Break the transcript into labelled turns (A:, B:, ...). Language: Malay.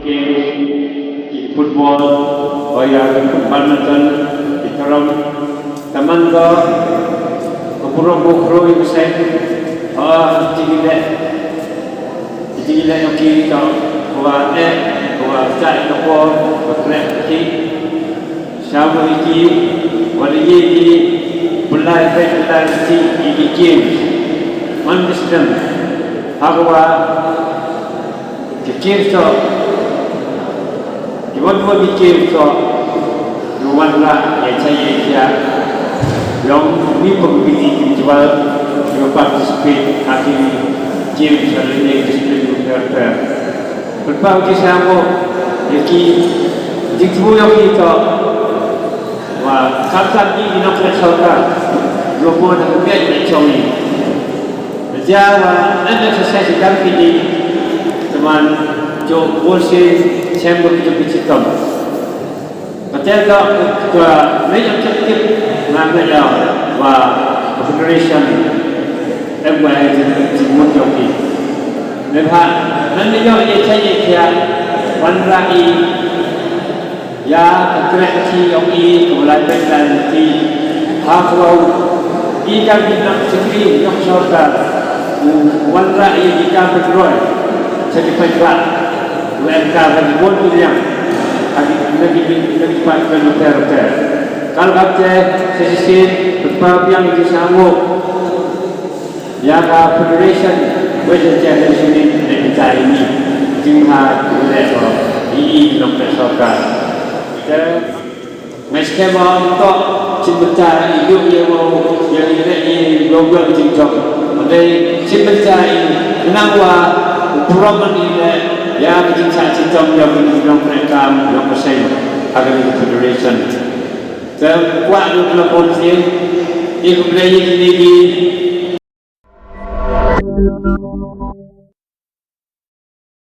A: Game football o yang badminton itarom taman ko kupuro bukro yung sen tigile yung kita kuwa cai ko bakre ki shabu iki wali iki bulai ki iki game man distem hagwa game so Iwan bikin so luan lah yang saya yang ni pembeli jual yang participate akhir game selalunya display berapa berapa kisah mo yang jika yang kita wah kata ni nak bersaudara lupa nak biar macam ni Jawa anda selesai sedang ini teman जो बोल से छह लोग जो पीछे कम बताया का नहीं objective नाम है वह confederation FYI जिम्मत जोगी लेकिन नन्हे जो ये चाहिए क्या वनराई या करेक्टी योगी mulai berlanti hafau jika kita sekali yang saudara वनराई jika berdoa jadi penjual UMK bagi bonus yang lagi cepat berluter-luter. Kalau baca sesi beberapa yang disambung, yang federation berjaya dari sini dari cara ini, jika boleh ini nomor sokar. Meskipun untuk cinta hidup yang ini global cincong, oleh cinta ini kenapa program ini ya bikin cincong yang mereka yang persen agar federation. Kuat untuk polisi एक ब्रेक लेगी